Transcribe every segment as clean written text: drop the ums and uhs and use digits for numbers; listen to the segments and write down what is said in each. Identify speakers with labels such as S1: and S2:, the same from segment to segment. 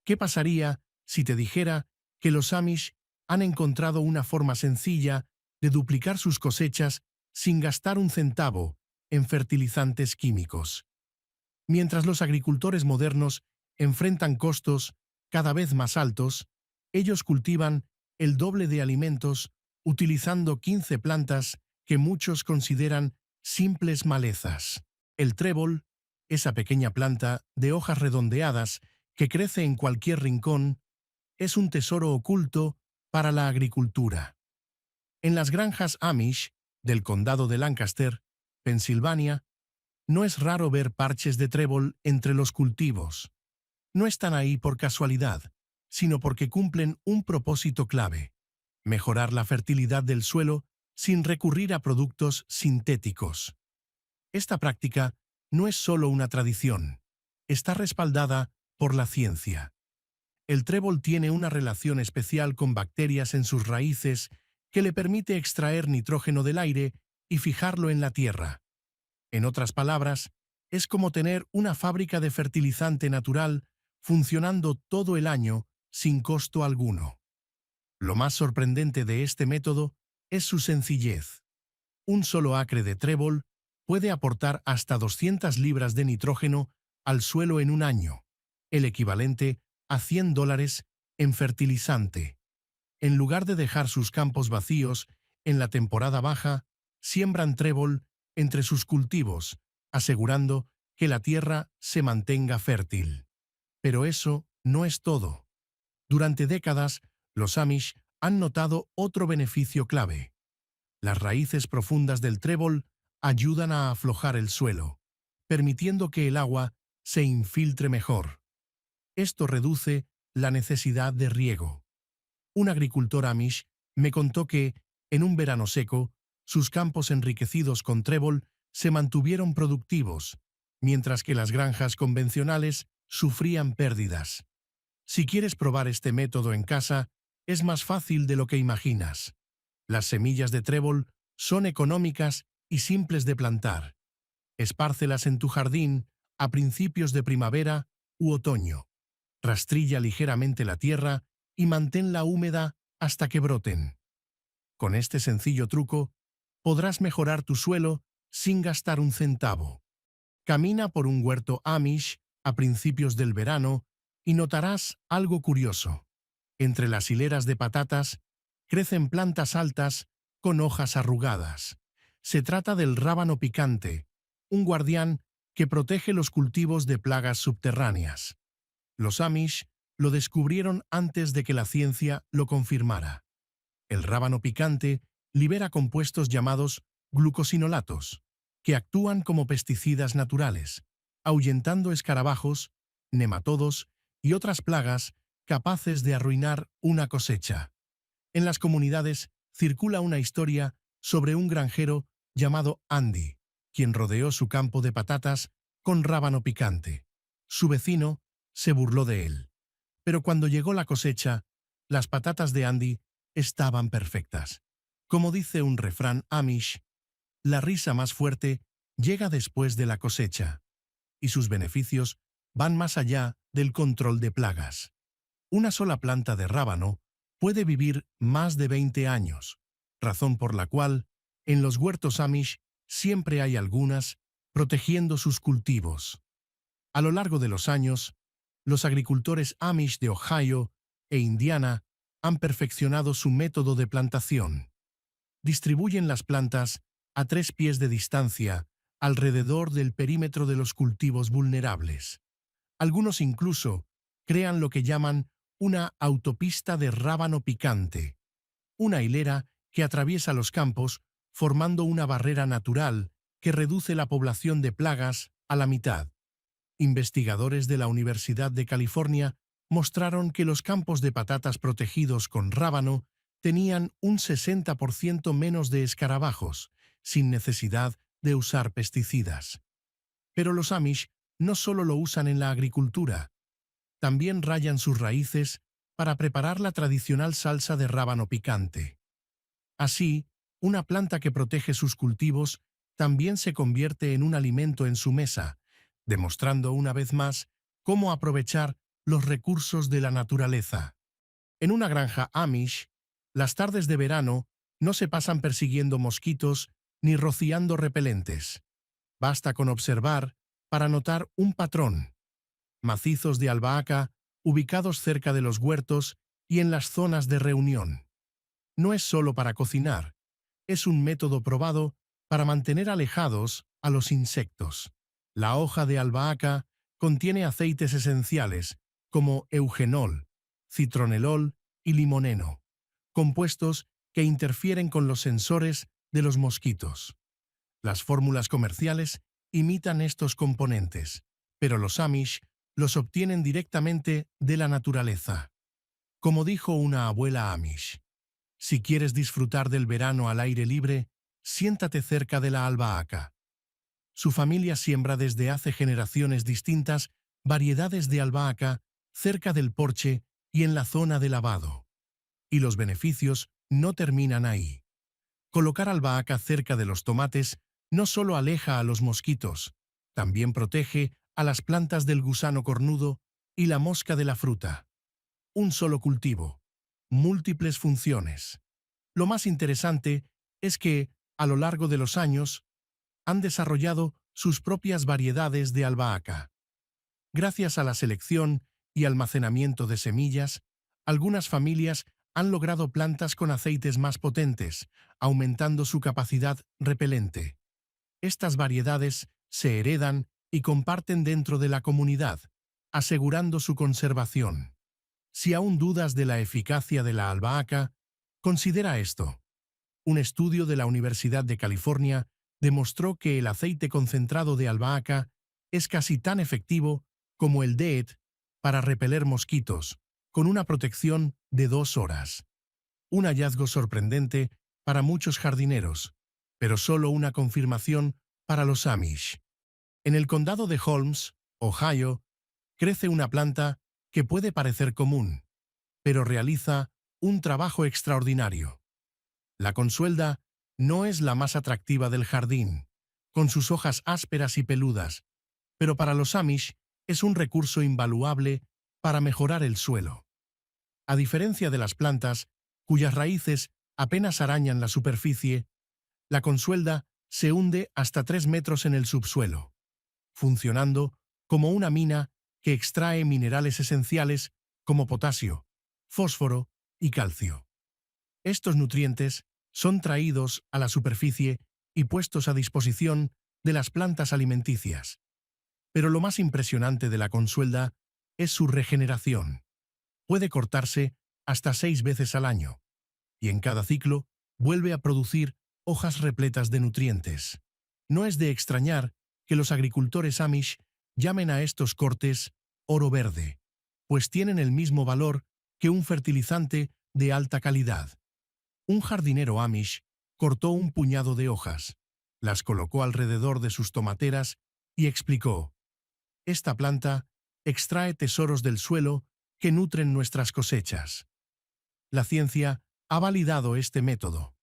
S1: ¿Qué pasaría si te dijera que los Amish han encontrado una forma sencilla de duplicar sus cosechas sin gastar un centavo en fertilizantes químicos? Mientras los agricultores modernos enfrentan costos cada vez más altos, ellos cultivan el doble de alimentos utilizando 15 plantas que muchos consideran simples malezas. El trébol, esa pequeña planta de hojas redondeadas que crece en cualquier rincón, es un tesoro oculto para la agricultura. En las granjas Amish del condado de Lancaster, Pensilvania, no es raro ver parches de trébol entre los cultivos. No están ahí por casualidad, sino porque cumplen un propósito clave: mejorar la fertilidad del suelo sin recurrir a productos sintéticos. Esta práctica no es solo una tradición, está respaldada por la ciencia. El trébol tiene una relación especial con bacterias en sus raíces que le permite extraer nitrógeno del aire y fijarlo en la tierra. En otras palabras, es como tener una fábrica de fertilizante natural funcionando todo el año sin costo alguno. Lo más sorprendente de este método es su sencillez. Un solo acre de trébol puede aportar hasta 200 libras de nitrógeno al suelo en un año, el equivalente a $100 en fertilizante. En lugar de dejar sus campos vacíos en la temporada baja, siembran trébol entre sus cultivos, asegurando que la tierra se mantenga fértil. Pero eso no es todo. Durante décadas, los Amish han notado otro beneficio clave. Las raíces profundas del trébol ayudan a aflojar el suelo, permitiendo que el agua se infiltre mejor. Esto reduce la necesidad de riego. Un agricultor Amish me contó que, en un verano seco, sus campos enriquecidos con trébol se mantuvieron productivos, mientras que las granjas convencionales sufrían pérdidas. Si quieres probar este método en casa, es más fácil de lo que imaginas. Las semillas de trébol son económicas y simples de plantar. Espárcelas en tu jardín a principios de primavera u otoño. Rastrilla ligeramente la tierra y manténla húmeda hasta que broten. Con este sencillo truco, podrás mejorar tu suelo sin gastar un centavo. Camina por un huerto Amish a principios del verano y notarás algo curioso. Entre las hileras de patatas crecen plantas altas con hojas arrugadas. Se trata del rábano picante, un guardián que protege los cultivos de plagas subterráneas. Los Amish lo descubrieron antes de que la ciencia lo confirmara. El rábano picante libera compuestos llamados glucosinolatos, que actúan como pesticidas naturales, ahuyentando escarabajos, nematodos y otras plagas capaces de arruinar una cosecha. En las comunidades circula una historia sobre un granjero llamado Andy, quien rodeó su campo de patatas con rábano picante. Su vecino se burló de él. Pero cuando llegó la cosecha, las patatas de Andy estaban perfectas. Como dice un refrán Amish, la risa más fuerte llega después de la cosecha, y sus beneficios van más allá del control de plagas. Una sola planta de rábano puede vivir más de 20 años, razón por la cual, en los huertos Amish siempre hay algunas protegiendo sus cultivos. A lo largo de los años, los agricultores Amish de Ohio e Indiana han perfeccionado su método de plantación. Distribuyen las plantas a 3 pies de distancia alrededor del perímetro de los cultivos vulnerables. Algunos incluso crean lo que llaman una autopista de rábano picante, una hilera que atraviesa los campos formando una barrera natural que reduce la población de plagas a la mitad. Investigadores de la Universidad de California mostraron que los campos de patatas protegidos con rábano tenían un 60% menos de escarabajos, sin necesidad de usar pesticidas. Pero los Amish no solo lo usan en la agricultura, también rayan sus raíces para preparar la tradicional salsa de rábano picante. Así, una planta que protege sus cultivos también se convierte en un alimento en su mesa, demostrando una vez más cómo aprovechar los recursos de la naturaleza. En una granja Amish, las tardes de verano no se pasan persiguiendo mosquitos ni rociando repelentes. Basta con observar para notar un patrón. Macizos de albahaca ubicados cerca de los huertos y en las zonas de reunión. No es solo para cocinar, es un método probado para mantener alejados a los insectos. La hoja de albahaca contiene aceites esenciales como eugenol, citronelol y limoneno, compuestos que interfieren con los sensores de los mosquitos. Las fórmulas comerciales imitan estos componentes, pero los Amish los obtienen directamente de la naturaleza. Como dijo una abuela Amish, si quieres disfrutar del verano al aire libre, siéntate cerca de la albahaca. Su familia siembra desde hace generaciones distintas variedades de albahaca cerca del porche y en la zona de lavado. Y los beneficios no terminan ahí. Colocar albahaca cerca de los tomates no solo aleja a los mosquitos, también protege a las plantas del gusano cornudo y la mosca de la fruta. Un solo cultivo, múltiples funciones. Lo más interesante es que, a lo largo de los años, han desarrollado sus propias variedades de albahaca. Gracias a la selección y almacenamiento de semillas, algunas familias han logrado plantas con aceites más potentes, aumentando su capacidad repelente. Estas variedades se heredan y comparten dentro de la comunidad, asegurando su conservación. Si aún dudas de la eficacia de la albahaca, considera esto. Un estudio de la Universidad de California demostró que el aceite concentrado de albahaca es casi tan efectivo como el DEET para repeler mosquitos, con una protección de 2 horas. Un hallazgo sorprendente para muchos jardineros, pero solo una confirmación para los Amish. En el condado de Holmes, Ohio, crece una planta que puede parecer común, pero realiza un trabajo extraordinario. La consuelda no es la más atractiva del jardín, con sus hojas ásperas y peludas, pero para los Amish es un recurso invaluable para mejorar el suelo. A diferencia de las plantas, cuyas raíces apenas arañan la superficie, la consuelda se hunde hasta 3 metros en el subsuelo, funcionando como una mina que extrae minerales esenciales como potasio, fósforo y calcio. Estos nutrientes son traídos a la superficie y puestos a disposición de las plantas alimenticias. Pero lo más impresionante de la consuelda es su regeneración. Puede cortarse hasta 6 veces al año, y en cada ciclo vuelve a producir hojas repletas de nutrientes. No es de extrañar que los agricultores Amish llamen a estos cortes oro verde, pues tienen el mismo valor que un fertilizante de alta calidad. Un jardinero Amish cortó un puñado de hojas, las colocó alrededor de sus tomateras y explicó: esta planta extrae tesoros del suelo que nutren nuestras cosechas. La ciencia ha validado este método.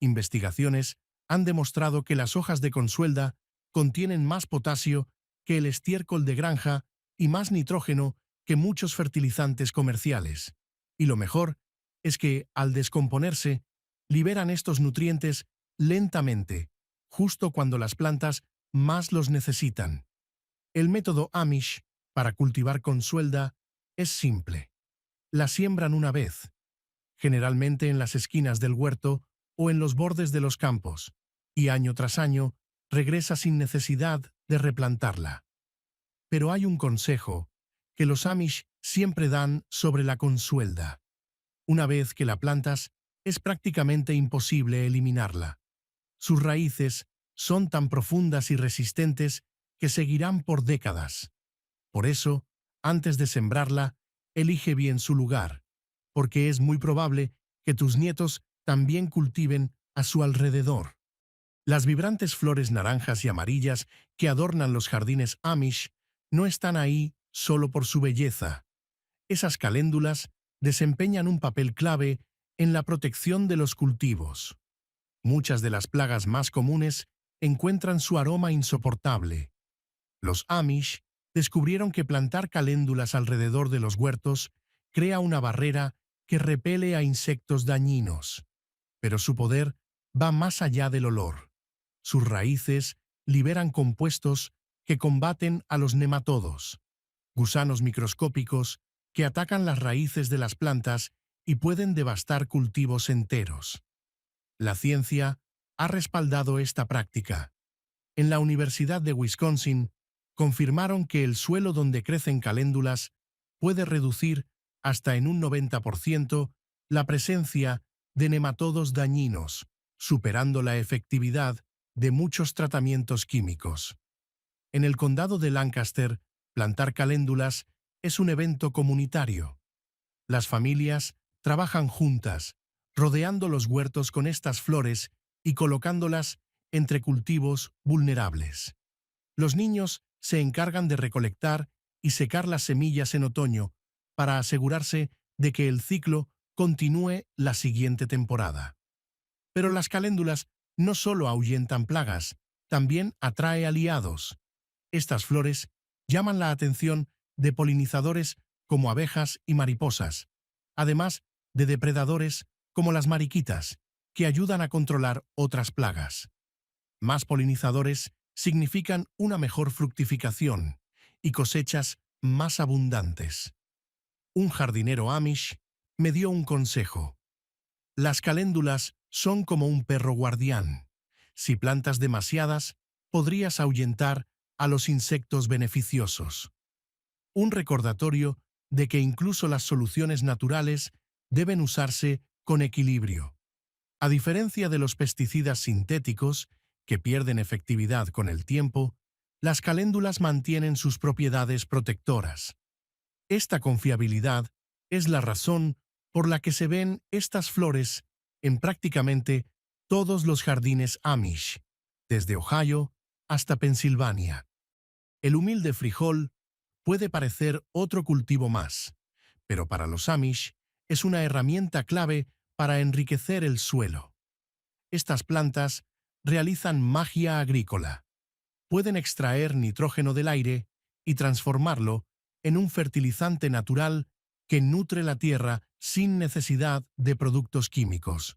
S1: Investigaciones han demostrado que las hojas de consuelda contienen más potasio que el estiércol de granja y más nitrógeno que muchos fertilizantes comerciales. Y lo mejor es que, al descomponerse, liberan estos nutrientes lentamente, justo cuando las plantas más los necesitan. El método Amish para cultivar consuelda es simple. La siembran una vez, generalmente en las esquinas del huerto o en los bordes de los campos, y año tras año regresa sin necesidad de replantarla. Pero hay un consejo que los Amish siempre dan sobre la consuelda. Una vez que la plantas, es prácticamente imposible eliminarla. Sus raíces son tan profundas y resistentes que seguirán por décadas. Por eso, antes de sembrarla, elige bien su lugar, porque es muy probable que tus nietos también cultiven a su alrededor. Las vibrantes flores naranjas y amarillas que adornan los jardines Amish no están ahí solo por su belleza. Esas caléndulas desempeñan un papel clave en la protección de los cultivos. Muchas de las plagas más comunes encuentran su aroma insoportable. Los Amish descubrieron que plantar caléndulas alrededor de los huertos crea una barrera que repele a insectos dañinos. Pero su poder va más allá del olor. Sus raíces liberan compuestos que combaten a los nematodos, gusanos microscópicos que atacan las raíces de las plantas y pueden devastar cultivos enteros. La ciencia ha respaldado esta práctica. En la Universidad de Wisconsin, confirmaron que el suelo donde crecen caléndulas puede reducir hasta en un 90% la presencia de nematodos dañinos, superando la efectividad de muchos tratamientos químicos. En el condado de Lancaster, plantar caléndulas es un evento comunitario. Las familias trabajan juntas, rodeando los huertos con estas flores y colocándolas entre cultivos vulnerables. Los niños se encargan de recolectar y secar las semillas en otoño para asegurarse de que el ciclo continúe la siguiente temporada. Pero las caléndulas no solo ahuyentan plagas, también atrae aliados. Estas flores llaman la atención de polinizadores como abejas y mariposas, además de depredadores como las mariquitas, que ayudan a controlar otras plagas. Más polinizadores significan una mejor fructificación y cosechas más abundantes. Un jardinero Amish me dio un consejo. Las caléndulas son como un perro guardián. Si plantas demasiadas, podrías ahuyentar a los insectos beneficiosos. Un recordatorio de que incluso las soluciones naturales deben usarse con equilibrio. A diferencia de los pesticidas sintéticos, que pierden efectividad con el tiempo, las caléndulas mantienen sus propiedades protectoras. Esta confiabilidad es la razón por la que se ven estas flores en prácticamente todos los jardines Amish, desde Ohio hasta Pensilvania. El humilde frijol puede parecer otro cultivo más, pero para los Amish es una herramienta clave para enriquecer el suelo. Estas plantas realizan magia agrícola. Pueden extraer nitrógeno del aire y transformarlo en un fertilizante natural que nutre la tierra sin necesidad de productos químicos.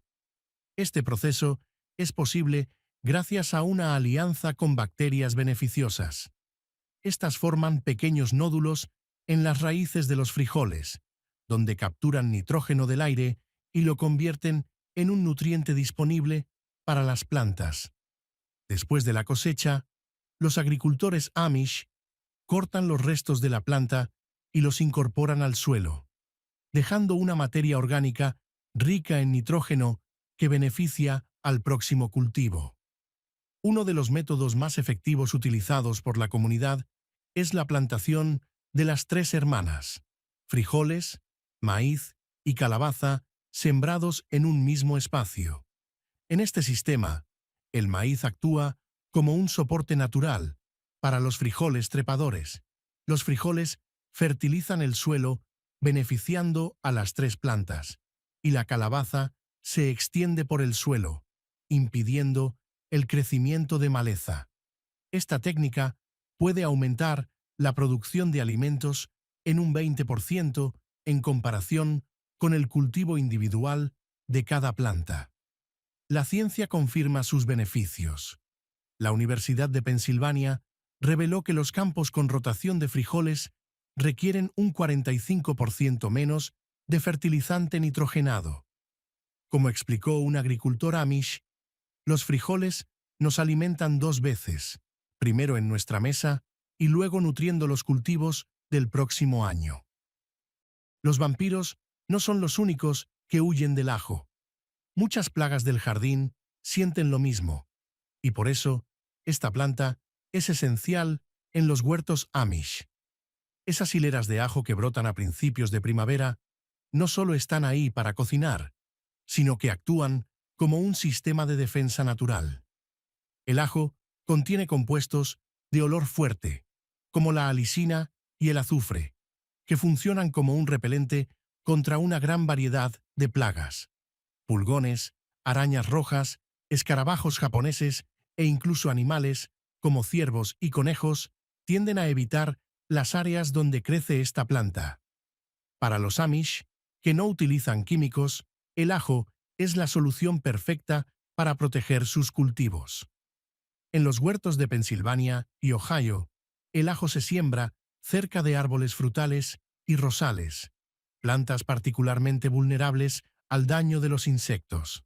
S1: Este proceso es posible gracias a una alianza con bacterias beneficiosas. Estas forman pequeños nódulos en las raíces de los frijoles, donde capturan nitrógeno del aire y lo convierten en un nutriente disponible para las plantas. Después de la cosecha, los agricultores Amish cortan los restos de la planta y los incorporan al suelo, dejando una materia orgánica rica en nitrógeno que beneficia al próximo cultivo. Uno de los métodos más efectivos utilizados por la comunidad es la plantación de las tres hermanas, frijoles, maíz y calabaza sembrados en un mismo espacio. En este sistema, el maíz actúa como un soporte natural para los frijoles trepadores. Los frijoles fertilizan el suelo beneficiando a las tres plantas, y la calabaza se extiende por el suelo, impidiendo el crecimiento de maleza. Esta técnica puede aumentar la producción de alimentos en un 20% en comparación con el cultivo individual de cada planta. La ciencia confirma sus beneficios. La Universidad de Pensilvania reveló que los campos con rotación de frijoles requieren un 45% menos de fertilizante nitrogenado. Como explicó un agricultor Amish, los frijoles nos alimentan dos veces, primero en nuestra mesa y luego nutriendo los cultivos del próximo año. Los vampiros no son los únicos que huyen del ajo. Muchas plagas del jardín sienten lo mismo, y por eso esta planta es esencial en los huertos Amish. Esas hileras de ajo que brotan a principios de primavera no solo están ahí para cocinar, sino que actúan como un sistema de defensa natural. El ajo contiene compuestos de olor fuerte, como la alicina y el azufre, que funcionan como un repelente contra una gran variedad de plagas. Pulgones, arañas rojas, escarabajos japoneses e incluso animales, como ciervos y conejos, tienden a evitar las áreas donde crece esta planta. Para los Amish, que no utilizan químicos, el ajo es la solución perfecta para proteger sus cultivos. En los huertos de Pensilvania y Ohio, el ajo se siembra cerca de árboles frutales y rosales, plantas particularmente vulnerables al daño de los insectos.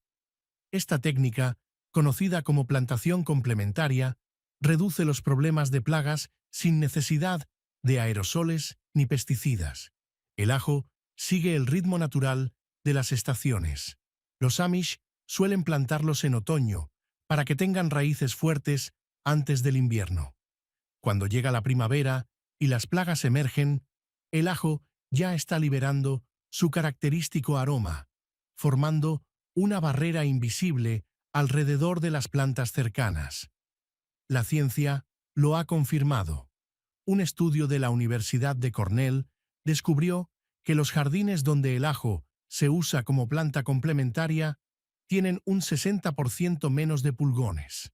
S1: Esta técnica, conocida como plantación complementaria, reduce los problemas de plagas sin necesidad de aerosoles ni pesticidas. El ajo sigue el ritmo natural de las estaciones. Los Amish suelen plantarlos en otoño para que tengan raíces fuertes antes del invierno. Cuando llega la primavera y las plagas emergen, el ajo ya está liberando su característico aroma, formando una barrera invisible alrededor de las plantas cercanas. La ciencia lo ha confirmado. Un estudio de la Universidad de Cornell descubrió que los jardines donde el ajo se usa como planta complementaria tienen un 60% menos de pulgones.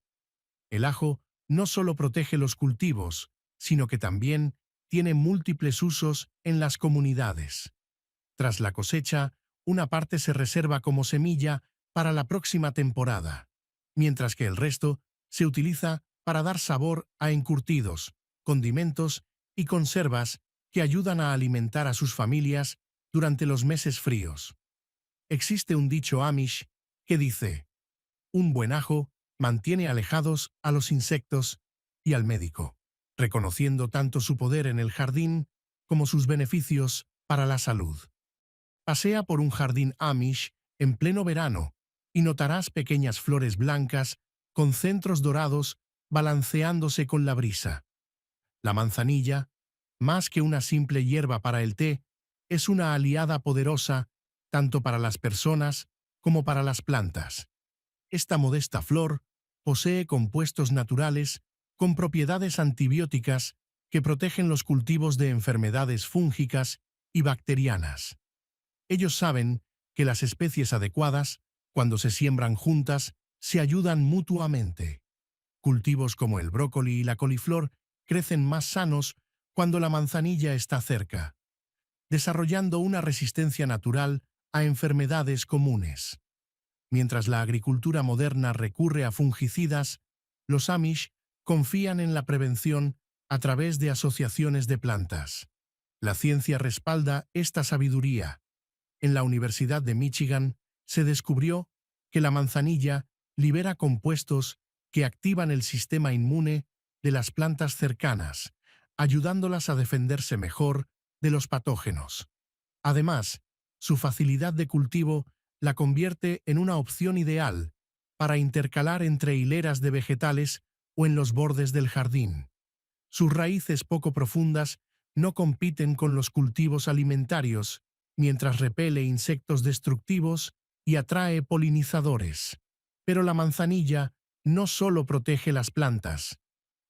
S1: El ajo no solo protege los cultivos, sino que también tiene múltiples usos en las comunidades. Tras la cosecha, una parte se reserva como semilla para la próxima temporada, mientras que el resto se utiliza para dar sabor a encurtidos, condimentos y conservas que ayudan a alimentar a sus familias durante los meses fríos. Existe un dicho Amish que dice: un buen ajo mantiene alejados a los insectos y al médico, reconociendo tanto su poder en el jardín como sus beneficios para la salud. Pasea por un jardín Amish en pleno verano y notarás pequeñas flores blancas con centros dorados balanceándose con la brisa. La manzanilla, más que una simple hierba para el té, es una aliada poderosa tanto para las personas como para las plantas. Esta modesta flor posee compuestos naturales con propiedades antibióticas que protegen los cultivos de enfermedades fúngicas y bacterianas. Ellos saben que las especies adecuadas, cuando se siembran juntas, se ayudan mutuamente. Cultivos como el brócoli y la coliflor crecen más sanos cuando la manzanilla está cerca, desarrollando una resistencia natural a enfermedades comunes. Mientras la agricultura moderna recurre a fungicidas, los Amish confían en la prevención a través de asociaciones de plantas. La ciencia respalda esta sabiduría. En la Universidad de Michigan se descubrió que la manzanilla libera compuestos que activan el sistema inmune de las plantas cercanas, ayudándolas a defenderse mejor de los patógenos. Además, su facilidad de cultivo la convierte en una opción ideal para intercalar entre hileras de vegetales o en los bordes del jardín. Sus raíces poco profundas no compiten con los cultivos alimentarios, mientras repele insectos destructivos y atrae polinizadores. Pero la manzanilla no solo protege las plantas.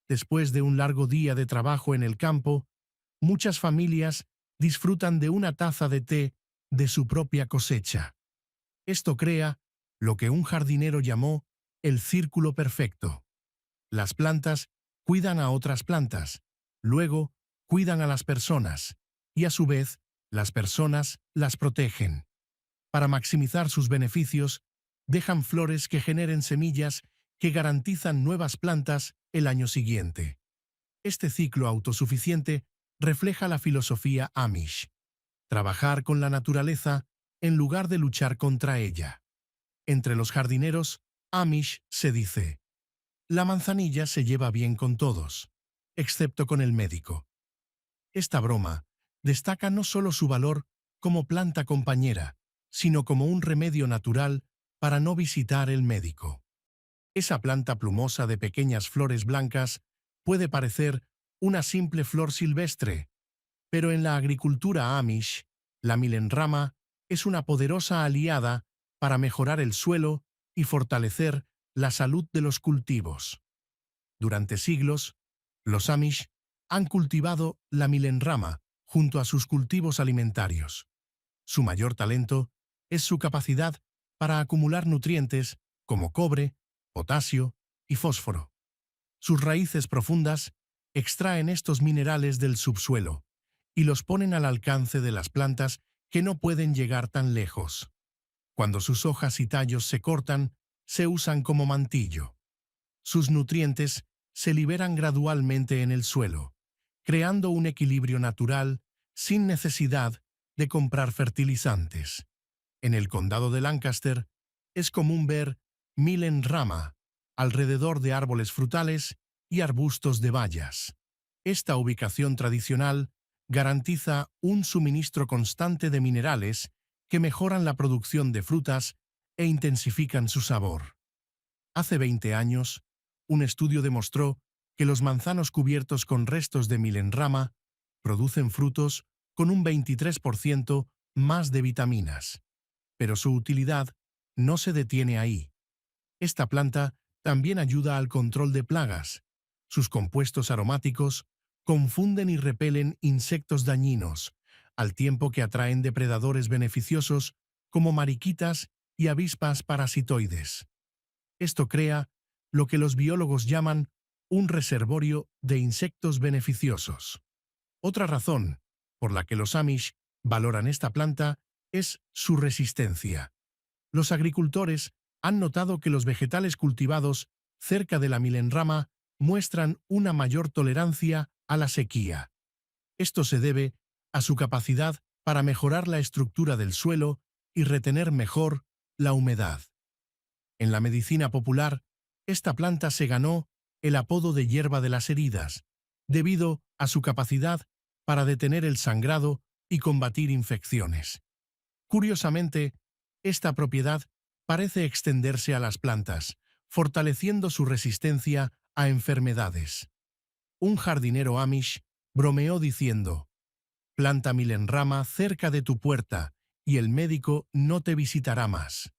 S1: Después de un largo día de trabajo en el campo, muchas familias disfrutan de una taza de té de su propia cosecha. Esto crea lo que un jardinero llamó el círculo perfecto. Las plantas cuidan a otras plantas, luego cuidan a las personas, y a su vez, las personas las protegen. Para maximizar sus beneficios, dejan flores que generen semillas que garantizan nuevas plantas el año siguiente. Este ciclo autosuficiente refleja la filosofía Amish: trabajar con la naturaleza en lugar de luchar contra ella. Entre los jardineros Amish se dice: la manzanilla se lleva bien con todos, excepto con el médico. Esta broma destaca no solo su valor como planta compañera, sino como un remedio natural para no visitar el médico. Esa planta plumosa de pequeñas flores blancas puede parecer una simple flor silvestre, pero en la agricultura Amish, la milenrama es una poderosa aliada para mejorar el suelo y fortalecer la salud de los cultivos. Durante siglos, los Amish han cultivado la milenrama junto a sus cultivos alimentarios. Su mayor talento es su capacidad para acumular nutrientes como cobre, potasio y fósforo. Sus raíces profundas extraen estos minerales del subsuelo y los ponen al alcance de las plantas que no pueden llegar tan lejos. Cuando sus hojas y tallos se cortan, se usan como mantillo. Sus nutrientes se liberan gradualmente en el suelo, creando un equilibrio natural sin necesidad de comprar fertilizantes. En el condado de Lancaster es común ver milen rama alrededor de árboles frutales y arbustos de bayas. Esta ubicación tradicional garantiza un suministro constante de minerales que mejoran la producción de frutas e intensifican su sabor. Hace 20 años, un estudio demostró que los manzanos cubiertos con restos de milenrama producen frutos con un 23% más de vitaminas. Pero su utilidad no se detiene ahí. Esta planta también ayuda al control de plagas. Sus compuestos aromáticos confunden y repelen insectos dañinos, al tiempo que atraen depredadores beneficiosos como mariquitas y avispas parasitoides. Esto crea lo que los biólogos llaman un reservorio de insectos beneficiosos. Otra razón por la que los Amish valoran esta planta es su resistencia. Los agricultores han notado que los vegetales cultivados cerca de la milenrama muestran una mayor tolerancia a la sequía. Esto se debe a su capacidad para mejorar la estructura del suelo y retener mejor la humedad. En la medicina popular, esta planta se ganó el apodo de hierba de las heridas, debido a su capacidad para detener el sangrado y combatir infecciones. Curiosamente, esta propiedad parece extenderse a las plantas, fortaleciendo su resistencia a enfermedades. Un jardinero Amish bromeó diciendo: «Planta milenrama cerca de tu puerta y el médico no te visitará más».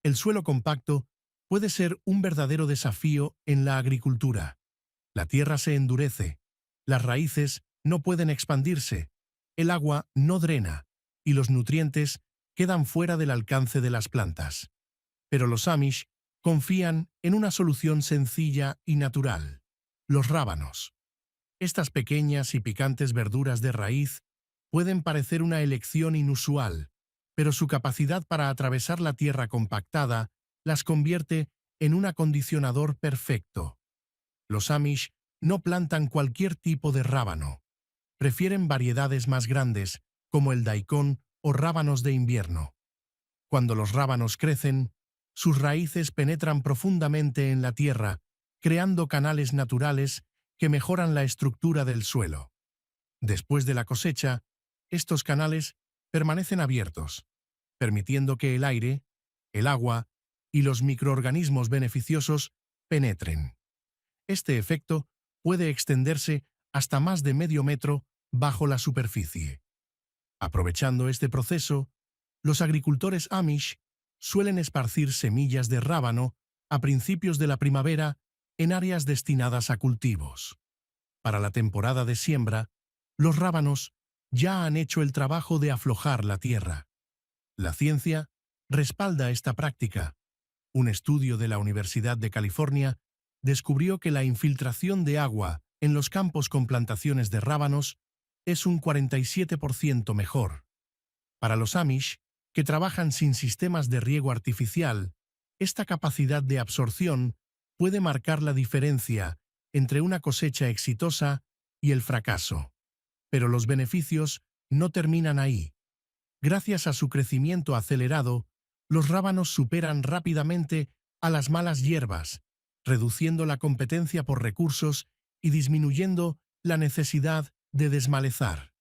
S1: El suelo compacto puede ser un verdadero desafío en la agricultura. La tierra se endurece, las raíces no pueden expandirse, el agua no drena y los nutrientes quedan fuera del alcance de las plantas. Pero los Amish confían en una solución sencilla y natural: los rábanos. Estas pequeñas y picantes verduras de raíz pueden parecer una elección inusual, pero su capacidad para atravesar la tierra compactada las convierte en un acondicionador perfecto. Los Amish no plantan cualquier tipo de rábano. Prefieren variedades más grandes, como el daikon o rábanos de invierno. Cuando los rábanos crecen, sus raíces penetran profundamente en la tierra, creando canales naturales que mejoran la estructura del suelo. Después de la cosecha, estos canales permanecen abiertos, permitiendo que el aire, el agua y los microorganismos beneficiosos penetren. Este efecto puede extenderse hasta más de medio metro bajo la superficie. Aprovechando este proceso, los agricultores Amish suelen esparcir semillas de rábano a principios de la primavera en áreas destinadas a cultivos. Para la temporada de siembra, los rábanos ya han hecho el trabajo de aflojar la tierra. La ciencia respalda esta práctica. Un estudio de la Universidad de California descubrió que la infiltración de agua en los campos con plantaciones de rábanos es un 47% mejor. Para los Amish, que trabajan sin sistemas de riego artificial, esta capacidad de absorción puede marcar la diferencia entre una cosecha exitosa y el fracaso. Pero los beneficios no terminan ahí. Gracias a su crecimiento acelerado, los rábanos superan rápidamente a las malas hierbas, reduciendo la competencia por recursos y disminuyendo la necesidad de desmalezar.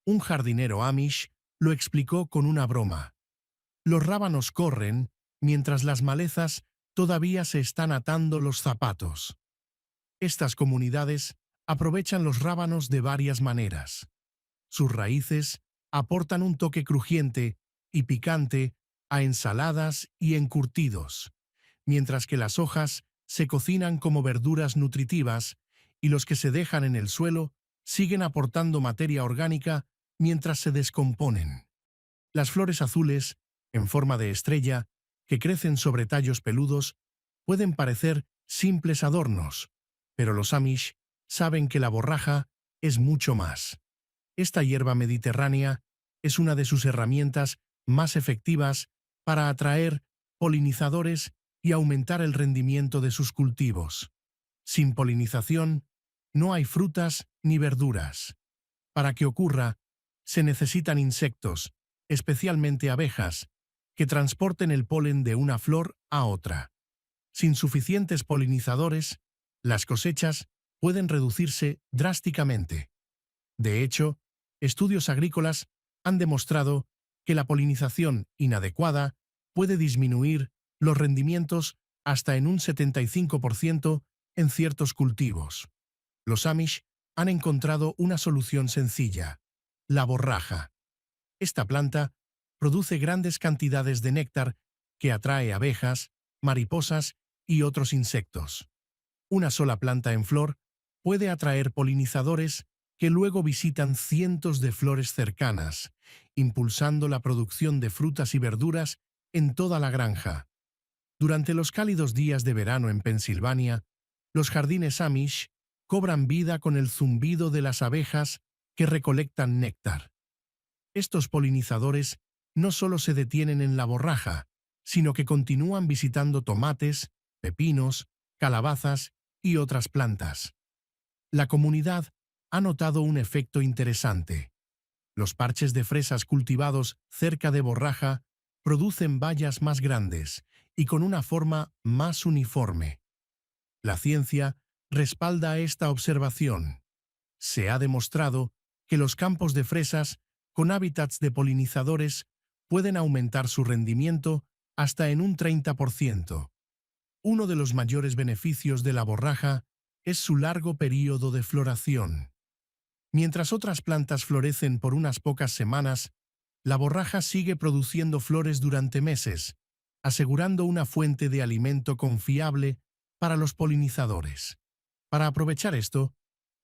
S1: Un jardinero Amish lo explicó con una broma: «Los rábanos corren mientras las malezas todavía se están atando los zapatos». Estas comunidades aprovechan los rábanos de varias maneras. Sus raíces aportan un toque crujiente y picante a ensaladas y encurtidos, mientras que las hojas se cocinan como verduras nutritivas y los que se dejan en el suelo siguen aportando materia orgánica mientras se descomponen. Las flores azules, en forma de estrella, que crecen sobre tallos peludos, pueden parecer simples adornos, pero los Amish saben que la borraja es mucho más. Esta hierba mediterránea es una de sus herramientas más efectivas para atraer polinizadores y aumentar el rendimiento de sus cultivos. Sin polinización, no hay frutas ni verduras. Para que ocurra, se necesitan insectos, especialmente abejas, que transporten el polen de una flor a otra. Sin suficientes polinizadores, las cosechas pueden reducirse drásticamente. De hecho, estudios agrícolas han demostrado que la polinización inadecuada puede disminuir los rendimientos hasta en un 75% en ciertos cultivos. Los Amish han encontrado una solución sencilla: la borraja. Esta planta produce grandes cantidades de néctar que atrae abejas, mariposas y otros insectos. Una sola planta en flor puede atraer polinizadores que luego visitan cientos de flores cercanas, impulsando la producción de frutas y verduras en toda la granja. Durante los cálidos días de verano en Pensilvania, los jardines Amish cobran vida con el zumbido de las abejas que recolectan néctar. Estos polinizadores no solo se detienen en la borraja, sino que continúan visitando tomates, pepinos, calabazas y otras plantas. La comunidad ha notado un efecto interesante. Los parches de fresas cultivados cerca de borraja producen bayas más grandes y con una forma más uniforme. La ciencia respalda esta observación. Se ha demostrado que los campos de fresas con hábitats de polinizadores pueden aumentar su rendimiento hasta en un 30%. Uno de los mayores beneficios de la borraja es su largo período de floración. Mientras otras plantas florecen por unas pocas semanas, la borraja sigue produciendo flores durante meses, asegurando una fuente de alimento confiable para los polinizadores. Para aprovechar esto,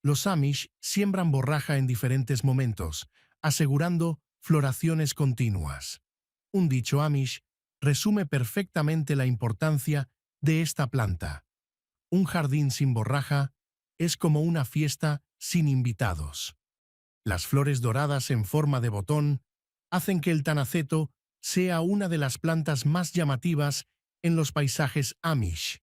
S1: los Amish siembran borraja en diferentes momentos, asegurando floraciones continuas. Un dicho Amish resume perfectamente la importancia de esta planta. Un jardín sin borraja es como una fiesta sin invitados. Las flores doradas en forma de botón hacen que el tanaceto sea una de las plantas más llamativas en los paisajes Amish.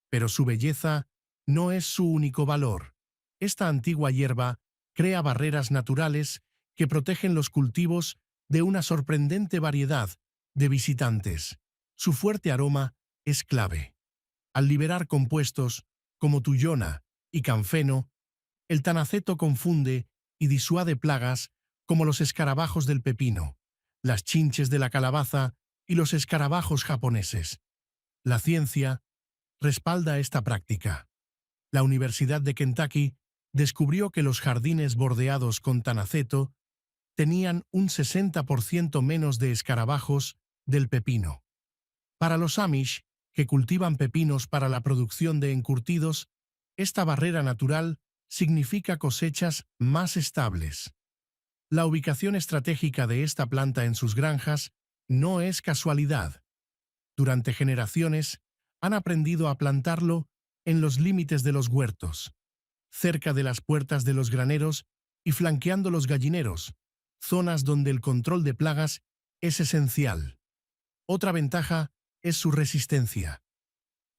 S1: Pero su belleza no es su único valor. Esta antigua hierba crea barreras naturales que protegen los cultivos de una sorprendente variedad de visitantes. Su fuerte aroma es clave. Al liberar compuestos como tuyona y canfeno, el tanaceto confunde y disuade plagas como los escarabajos del pepino, las chinches de la calabaza y los escarabajos japoneses. La ciencia respalda esta práctica. La Universidad de Kentucky descubrió que los jardines bordeados con tanaceto tenían un 60% menos de escarabajos del pepino. Para los Amish, que cultivan pepinos para la producción de encurtidos, esta barrera natural significa cosechas más estables. La ubicación estratégica de esta planta en sus granjas no es casualidad. Durante generaciones han aprendido a plantarlo en los límites de los huertos, cerca de las puertas de los graneros y flanqueando los gallineros, zonas donde el control de plagas es esencial. Otra ventaja es su resistencia.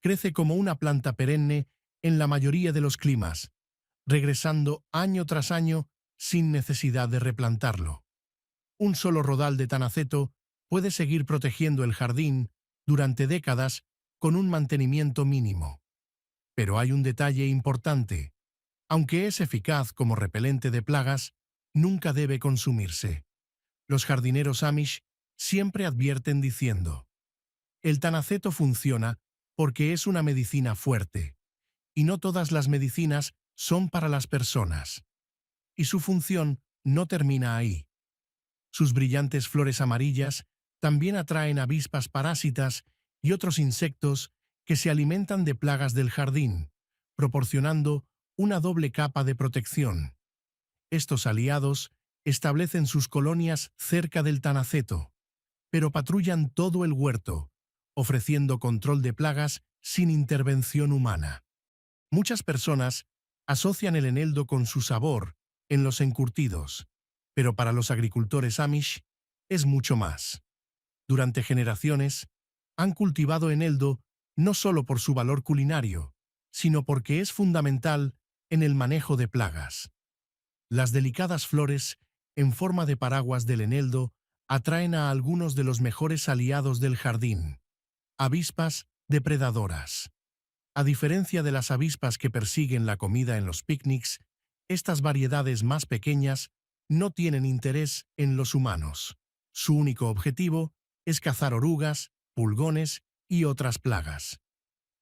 S1: Crece como una planta perenne en la mayoría de los climas, regresando año tras año sin necesidad de replantarlo. Un solo rodal de tanaceto puede seguir protegiendo el jardín durante décadas con un mantenimiento mínimo. Pero hay un detalle importante. Aunque es eficaz como repelente de plagas, nunca debe consumirse. Los jardineros Amish siempre advierten diciendo: el tanaceto funciona porque es una medicina fuerte, y no todas las medicinas son para las personas. Y su función no termina ahí. Sus brillantes flores amarillas también atraen avispas parásitas y otros insectos que se alimentan de plagas del jardín, proporcionando una doble capa de protección. Estos aliados establecen sus colonias cerca del tanaceto, pero patrullan todo el huerto, ofreciendo control de plagas sin intervención humana. Muchas personas Asocian el eneldo con su sabor en los encurtidos, pero para los agricultores Amish es mucho más. Durante generaciones, han cultivado eneldo no solo por su valor culinario, sino porque es fundamental en el manejo de plagas. Las delicadas flores, en forma de paraguas del eneldo, atraen a algunos de los mejores aliados del jardín: avispas depredadoras. A diferencia de las avispas que persiguen la comida en los picnics, estas variedades más pequeñas no tienen interés en los humanos. Su único objetivo es cazar orugas, pulgones y otras plagas.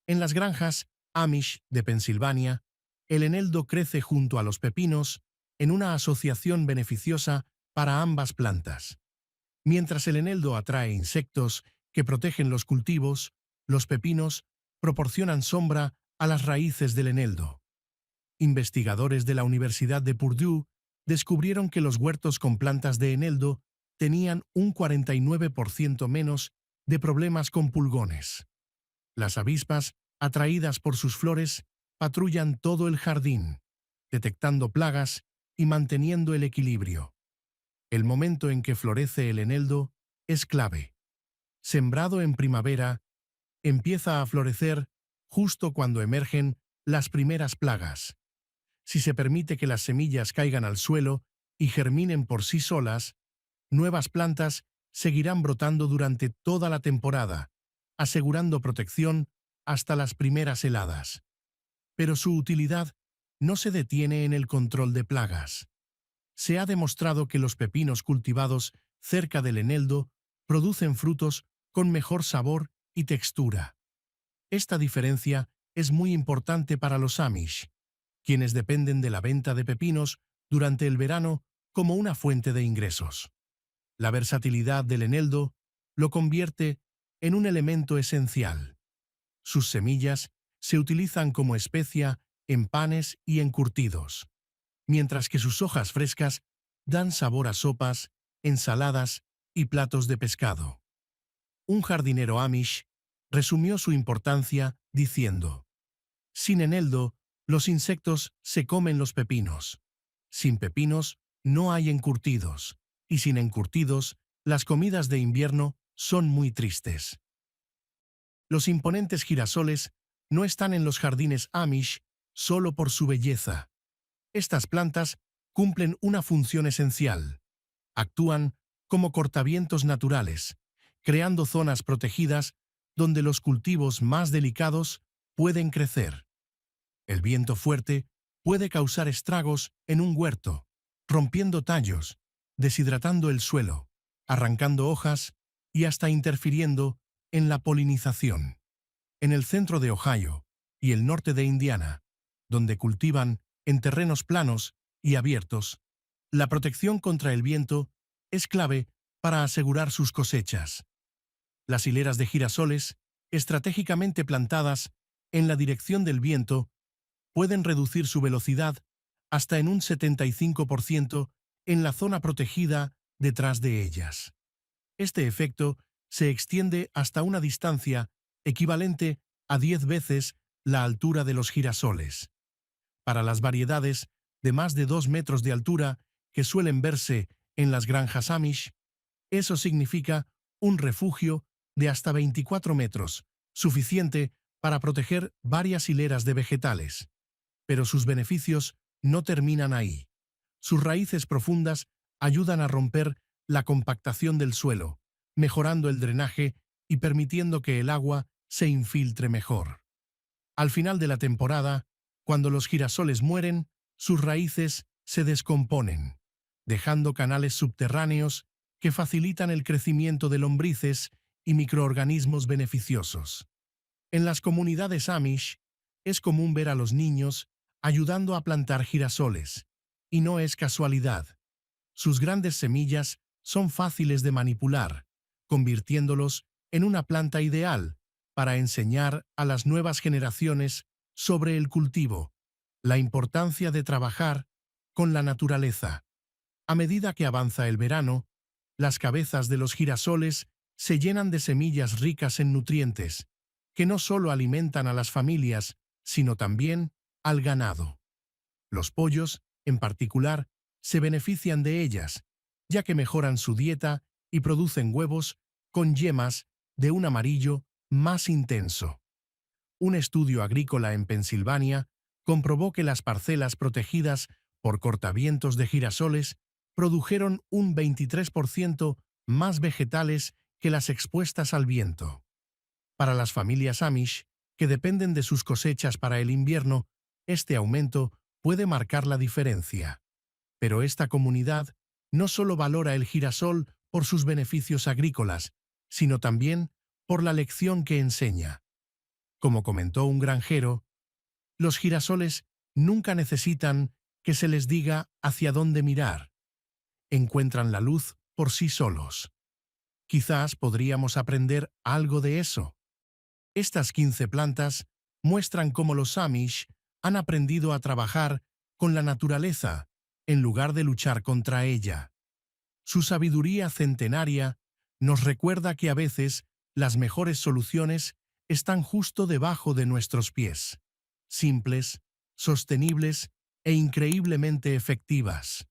S1: En las granjas Amish de Pensilvania, el eneldo crece junto a los pepinos en una asociación beneficiosa para ambas plantas. Mientras el eneldo atrae insectos que protegen los cultivos, los pepinos proporcionan sombra a las raíces del eneldo. Investigadores de la Universidad de Purdue descubrieron que los huertos con plantas de eneldo tenían un 49% menos de problemas con pulgones. Las avispas, atraídas por sus flores, patrullan todo el jardín, detectando plagas y manteniendo el equilibrio. El momento en que florece el eneldo es clave. Sembrado en primavera, empieza a florecer justo cuando emergen las primeras plagas. Si se permite que las semillas caigan al suelo y germinen por sí solas, nuevas plantas seguirán brotando durante toda la temporada, asegurando protección hasta las primeras heladas. Pero su utilidad no se detiene en el control de plagas. Se ha demostrado que los pepinos cultivados cerca del eneldo producen frutos con mejor sabor y textura. Esta diferencia es muy importante para los Amish, quienes dependen de la venta de pepinos durante el verano como una fuente de ingresos. La versatilidad del eneldo lo convierte en un elemento esencial. Sus semillas se utilizan como especia en panes y encurtidos, mientras que sus hojas frescas dan sabor a sopas, ensaladas y platos de pescado. Un jardinero Amish resumió su importancia diciendo: sin eneldo, los insectos se comen los pepinos. Sin pepinos, no hay encurtidos. Y sin encurtidos, las comidas de invierno son muy tristes. Los imponentes girasoles no están en los jardines Amish solo por su belleza. Estas plantas cumplen una función esencial. Actúan como cortavientos naturales, creando zonas protegidas donde los cultivos más delicados pueden crecer. El viento fuerte puede causar estragos en un huerto, rompiendo tallos, deshidratando el suelo, arrancando hojas y hasta interfiriendo en la polinización. En el centro de Ohio y el norte de Indiana, donde cultivan en terrenos planos y abiertos, la protección contra el viento es clave para asegurar sus cosechas. Las hileras de girasoles, estratégicamente plantadas en la dirección del viento, pueden reducir su velocidad hasta en un 75% en la zona protegida detrás de ellas. Este efecto se extiende hasta una distancia equivalente a 10 veces la altura de los girasoles. Para las variedades de más de 2 metros de altura que suelen verse en las granjas Amish, eso significa un refugio de hasta 24 metros, suficiente para proteger varias hileras de vegetales. Pero sus beneficios no terminan ahí. Sus raíces profundas ayudan a romper la compactación del suelo, mejorando el drenaje y permitiendo que el agua se infiltre mejor. Al final de la temporada, cuando los girasoles mueren, sus raíces se descomponen, dejando canales subterráneos que facilitan el crecimiento de lombrices y microorganismos beneficiosos. En las comunidades Amish, es común ver a los niños ayudando a plantar girasoles, y no es casualidad. Sus grandes semillas son fáciles de manipular, convirtiéndolos en una planta ideal para enseñar a las nuevas generaciones sobre el cultivo, la importancia de trabajar con la naturaleza. A medida que avanza el verano, las cabezas de los girasoles se llenan de semillas ricas en nutrientes, que no solo alimentan a las familias, sino también al ganado. Los pollos, en particular, se benefician de ellas, ya que mejoran su dieta y producen huevos con yemas de un amarillo más intenso. Un estudio agrícola en Pensilvania comprobó que las parcelas protegidas por cortavientos de girasoles produjeron un 23% más vegetales que las expuestas al viento. Para las familias Amish, que dependen de sus cosechas para el invierno, este aumento puede marcar la diferencia. Pero esta comunidad no solo valora el girasol por sus beneficios agrícolas, sino también por la lección que enseña. Como comentó un granjero, los girasoles nunca necesitan que se les diga hacia dónde mirar. Encuentran la luz por sí solos. Quizás podríamos aprender algo de eso. Estas 15 plantas muestran cómo los Amish han aprendido a trabajar con la naturaleza en lugar de luchar contra ella. Su sabiduría centenaria nos recuerda que a veces las mejores soluciones están justo debajo de nuestros pies, simples, sostenibles e increíblemente efectivas.